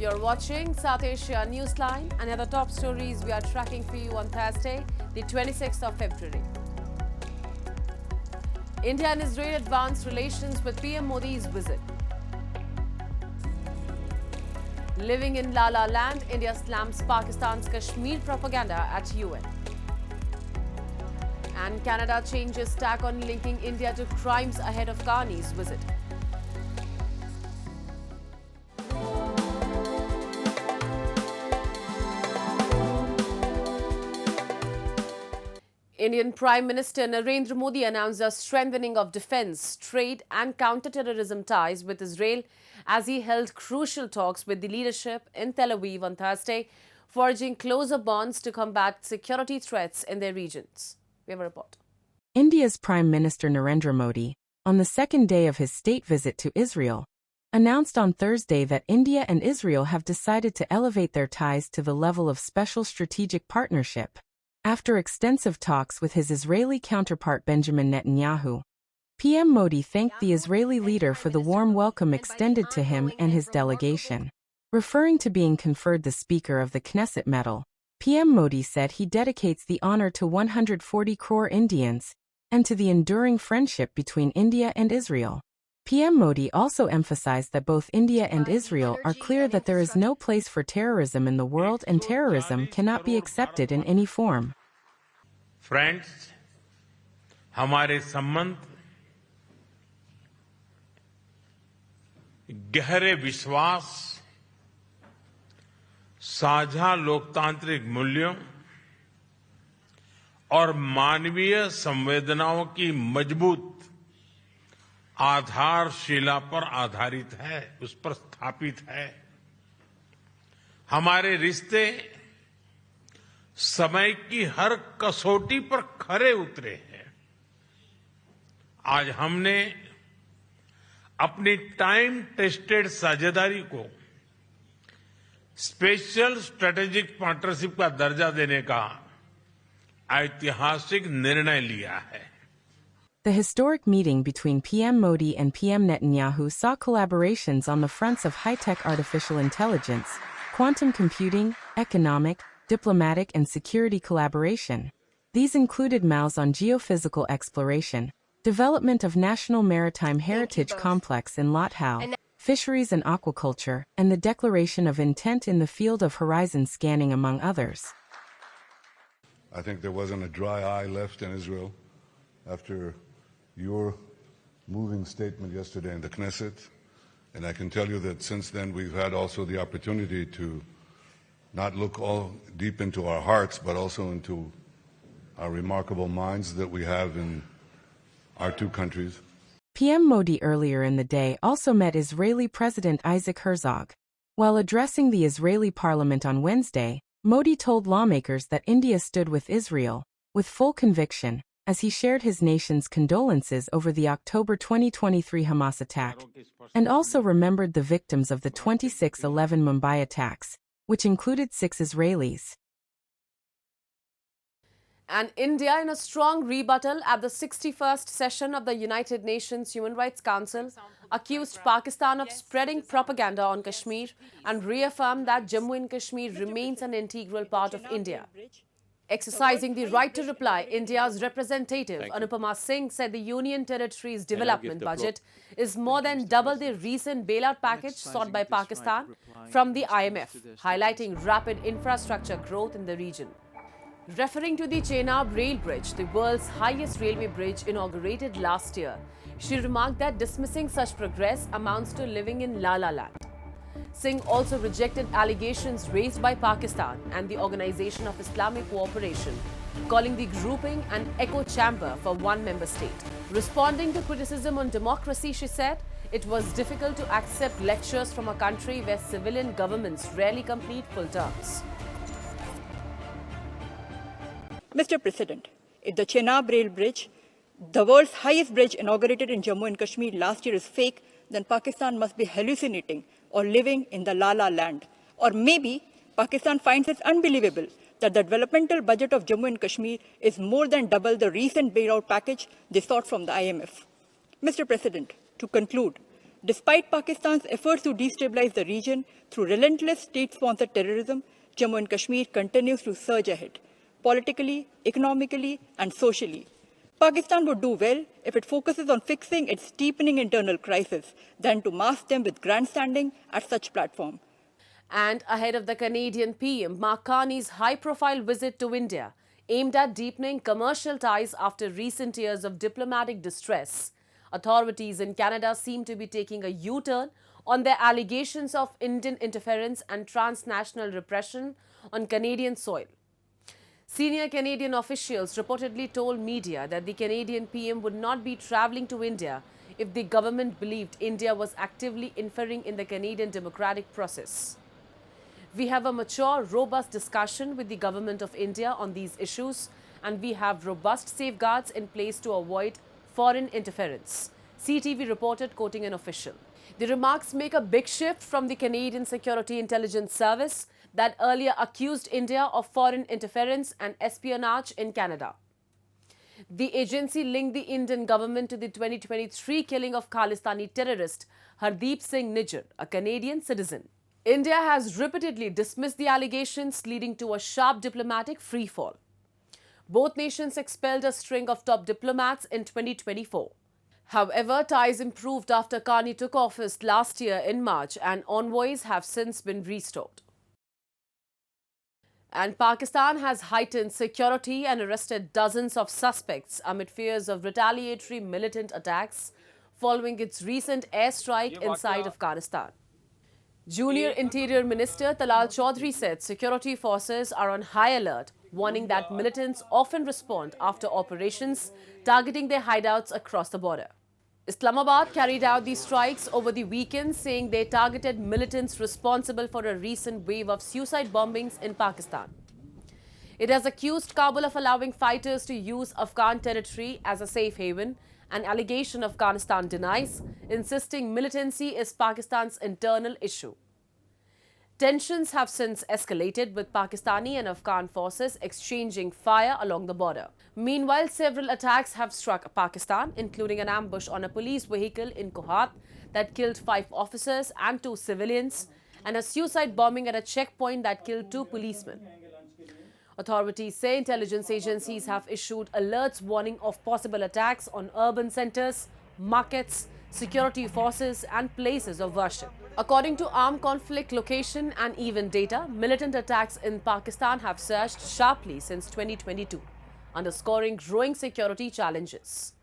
You're watching South Asia Newsline and other top stories we are tracking for you on Thursday, the 26th of February. India and Israel advanced relations with PM Modi's visit. Living in La La Land, India slams Pakistan's Kashmir propaganda at UN. And Canada changes tack on linking India to crimes ahead of Carney's visit. Indian Prime Minister Narendra Modi announced a strengthening of defence, trade and counter-terrorism ties with Israel as he held crucial talks with the leadership in Tel Aviv on Thursday, forging closer bonds to combat security threats in their regions. We have a report. India's Prime Minister Narendra Modi, on the second day of his state visit to Israel, announced on Thursday that India and Israel have decided to elevate their ties to the level of special strategic partnership. After extensive talks with his Israeli counterpart Benjamin Netanyahu, PM Modi thanked the Israeli leader for the warm welcome extended to him and his delegation. Referring to being conferred the Speaker of the Knesset medal, PM Modi said he dedicates the honor to 140 crore Indians and to the enduring friendship between India and Israel. PM Modi also emphasized that both India and Israel are clear that there is no place for terrorism in the world and terrorism cannot be accepted in any form. Friends, हमारे संबंध गहरे विश्वास, साझा लोकतांत्रिक मूल्यों और मानवीय संवेदनाओं की मजबूत आधारशिला पर आधारित है, उस पर स्थापित है। हमारे रिश्ते समय की हर कसौटी पर खरे उतरे हैं। आज हमने अपनी टाइम टेस्टेड साझेदारी को स्पेशल स्ट्रेटेजिक पार्टनरशिप का दर्जा देने का ऐतिहासिक निर्णय लिया है। The historic meeting between PM Modi and PM Netanyahu saw collaborations on the fronts of high-tech artificial intelligence, quantum computing, economic, diplomatic and security collaboration. These included MOUs on geophysical exploration, development of National Maritime Heritage Complex in Lathmaar, fisheries and aquaculture, and the declaration of intent in the field of horizon scanning, among others. I think there wasn't a dry eye left in Israel after your moving statement yesterday in the Knesset, and I can tell you that since then we've had also the opportunity to not look all deep into our hearts, but also into our remarkable minds that we have in our two countries. PM Modi earlier in the day also met Israeli President Isaac Herzog. While addressing the Israeli parliament on Wednesday, Modi told lawmakers that India stood with Israel, with full conviction, as he shared his nation's condolences over the October 2023 Hamas attack, and also remembered the victims of the 26/11 Mumbai attacks, which included 6 Israelis. And India, in a strong rebuttal at the 61st session of the United Nations Human Rights Council, accused Pakistan of spreading propaganda on Kashmir and reaffirmed that Jammu and Kashmir remains an integral part of India. Exercising the right to reply, India's representative Anupama Singh said the Union Territory's development budget is more than double the recent bailout package sought by Pakistan from the IMF, highlighting rapid infrastructure growth in the region. Referring to the Chenab Rail Bridge, the world's highest railway bridge inaugurated last year, she remarked that dismissing such progress amounts to living in La La Land. Singh also rejected allegations raised by Pakistan and the Organization of Islamic Cooperation, calling the grouping an echo chamber for one member state. Responding to criticism on democracy, she said, it was difficult to accept lectures from a country where civilian governments rarely complete full terms. Mr. President, if the Chenab Rail Bridge, the world's highest bridge inaugurated in Jammu and Kashmir last year, is fake, then Pakistan must be hallucinating or living in the La La Land. Or maybe Pakistan finds it unbelievable that the developmental budget of Jammu and Kashmir is more than double the recent bailout package they sought from the IMF. Mr. President, to conclude, Despite Pakistan's efforts to destabilize the region through relentless state-sponsored terrorism, Jammu and Kashmir continues to surge ahead, politically, economically, and socially. Pakistan would do well if it focuses on fixing its deepening internal crisis than to mask them with grandstanding at such platform. And ahead of the Canadian PM Mark Carney's high-profile visit to India, aimed at deepening commercial ties after recent years of diplomatic distress, authorities in Canada seem to be taking a U-turn on their allegations of Indian interference and transnational repression on Canadian soil. Senior Canadian officials reportedly told media that the Canadian PM would not be travelling to India if the government believed India was actively interfering in the Canadian democratic process. We have a mature, robust discussion with the Government of India on these issues, and we have robust safeguards in place to avoid foreign interference, CTV reported, quoting an official. The remarks make a big shift from the Canadian Security Intelligence Service that earlier accused India of foreign interference and espionage in Canada. The agency linked the Indian government to the 2023 killing of Khalistani terrorist Hardeep Singh Nijjar, a Canadian citizen. India has repeatedly dismissed the allegations, leading to a sharp diplomatic freefall. Both nations expelled a string of top diplomats in 2024. However, ties improved after Carney took office last year in March, and envoys have since been restored. And Pakistan has heightened security and arrested dozens of suspects amid fears of retaliatory militant attacks following its recent airstrike inside Afghanistan. Junior Interior Minister Talal Chaudhry said security forces are on high alert, warning that militants often respond after operations targeting their hideouts across the border. Islamabad carried out these strikes over the weekend, saying they targeted militants responsible for a recent wave of suicide bombings in Pakistan. It has accused Kabul of allowing fighters to use Afghan territory as a safe haven, an allegation Afghanistan denies, insisting militancy is Pakistan's internal issue. Tensions have since escalated, with Pakistani and Afghan forces exchanging fire along the border. Meanwhile, several attacks have struck Pakistan, including an ambush on a police vehicle in Kohat that killed 5 officers and 2 civilians, and a suicide bombing at a checkpoint that killed 2 policemen. Authorities say intelligence agencies have issued alerts warning of possible attacks on urban centers, markets, security forces and places of worship. According to armed conflict location and event data, militant attacks in Pakistan have surged sharply since 2022, underscoring growing security challenges.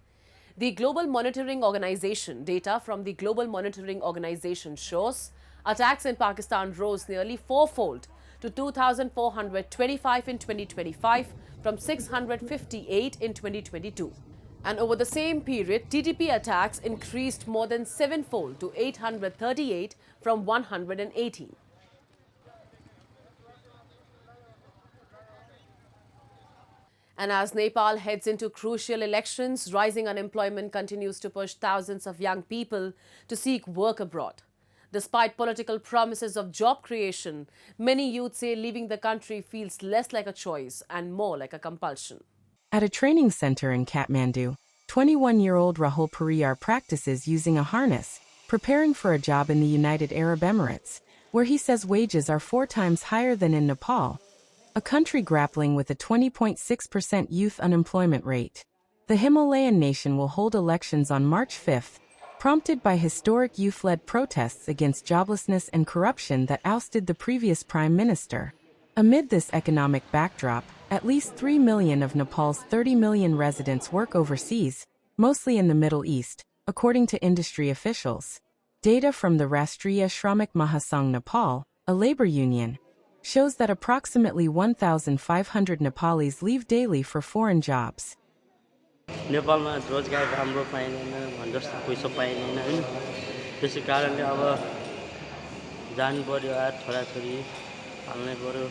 The Global Monitoring Organization data from the Global Monitoring Organization shows attacks in Pakistan rose nearly 4-fold to 2,425 in 2025 from 658 in 2022. And over the same period, TTP attacks increased more than 7-fold to 838 from 118. And as Nepal heads into crucial elections, rising unemployment continues to push thousands of young people to seek work abroad. Despite political promises of job creation, many youth say leaving the country feels less like a choice and more like a compulsion. At a training center in Kathmandu, 21-year-old Rahul Pariyar practices using a harness, preparing for a job in the United Arab Emirates, where he says wages are 4 times higher than in Nepal, a country grappling with a 20.6% youth unemployment rate. The Himalayan nation will hold elections on March 5th, prompted by historic youth-led protests against joblessness and corruption that ousted the previous prime minister. Amid this economic backdrop, at least 3 million of Nepal's 30 million residents work overseas, mostly in the Middle East, according to industry officials. Data from the Rastriya Shramik Mahasangh Nepal, a labor union, shows that approximately 1,500 Nepalis leave daily for foreign jobs. नेपालमा रोजगार राम्रो पाइदैन भन् जस्तो पैसा पाइदैन हैन त्यसै कारणले अब जानु पर्यो छोराछोरी हाल्नै पर्यो.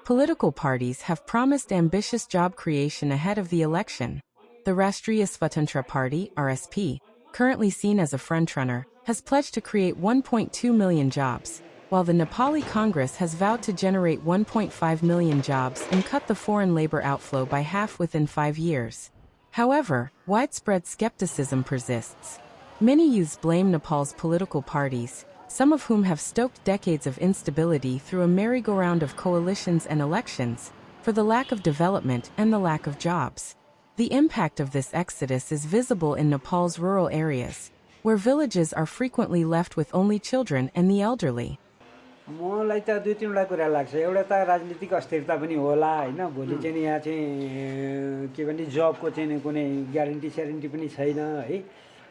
Political parties have promised ambitious job creation ahead of the election. The Rastriya Swatantra Party, RSP, currently seen as a frontrunner, has pledged to create 1.2 million jobs, while the Nepali Congress has vowed to generate 1.5 million jobs and cut the foreign labor outflow by half within 5 years. However, widespread skepticism persists. Many youths blame Nepal's political parties, some of whom have stoked decades of instability through a merry-go-round of coalitions and elections, for the lack of development and the lack of jobs. The impact of this exodus is visible in Nepal's rural areas, where villages are frequently left with only children and the elderly. मलाई त दुई तीनवटा कुरा लाग्छ एउटा त राजनीतिक अस्थिरता पनि होला हैन भोलि चाहिँ यहाँ चाहिँ के भन्छ जबको चाहिँ कुनै ग्यारेन्टी पनि छैन है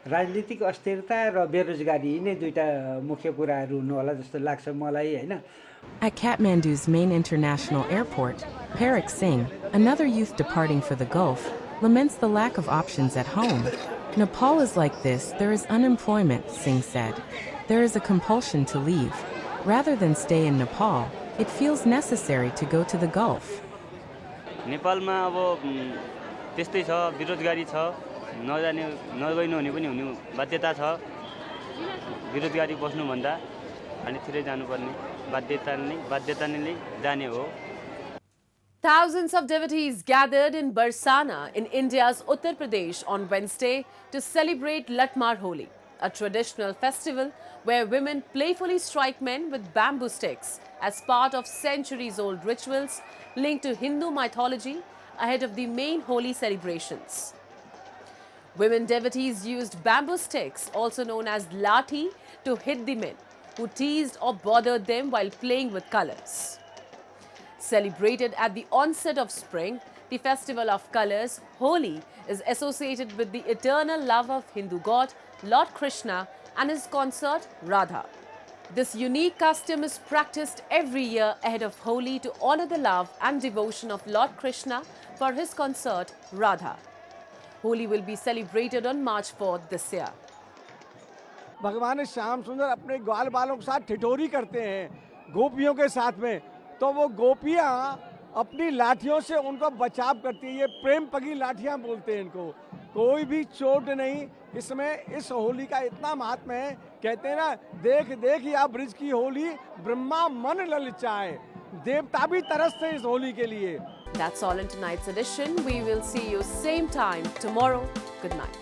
राजनीतिक अस्थिरता र बेरोजगारी नै दुईटा मुख्य कुराहरू हुनु होला जस्तो लाग्छ मलाई हैन. At Kathmandu's main international airport, Parak Singh, another youth departing for the Gulf, laments the lack of options at home. Nepal is like this, there is unemployment, Singh said. There is a compulsion to leave. Rather than stay in Nepal, it feels necessary to go to the Gulf. नेपालमा अब त्यस्तै छ बेरोजगारी छ नजाने नगइनु हुने पनि हुनु बाध्यता छ बेरोजगारी बस्नु भन्दा अनि तिरै जानुपर्ने बाध्यता नै जाने हो. Thousands of devotees gathered in Barsana in India's Uttar Pradesh on Wednesday to celebrate Lathmaar Holi, a traditional festival where women playfully strike men with bamboo sticks as part of centuries-old rituals linked to Hindu mythology ahead of the main Holi celebrations. Women devotees used bamboo sticks, also known as lathi, to hit the men who teased or bothered them while playing with colors. Celebrated at the onset of spring, the festival of colors, Holi, is associated with the eternal love of Hindu god Lord Krishna and his consort Radha. This unique custom is practiced every year ahead of Holi to honor the love and devotion of Lord Krishna for his consort Radha. Holi will be celebrated on March 4th this year. भगवान श्याम सुंदर अपने ग्वाल बालों के साथ ठिठोरी करते हैं गोपियों के साथ में तो वो गोपियां अपनी लाठियों से उनको बचाव करती है. ये प्रेम पगी लाठियां बोलते हैं इनको. कोई भी चोट नहीं इसमें. इस होली का इतना महात्म्य है. कहते हैं ना देख देख या ब्रिज की होली ब्रह्मा मन ललचाए. देवता भी तरसते इस होली के लिए. That's all in tonight's edition. We will see you same time tomorrow. Good night.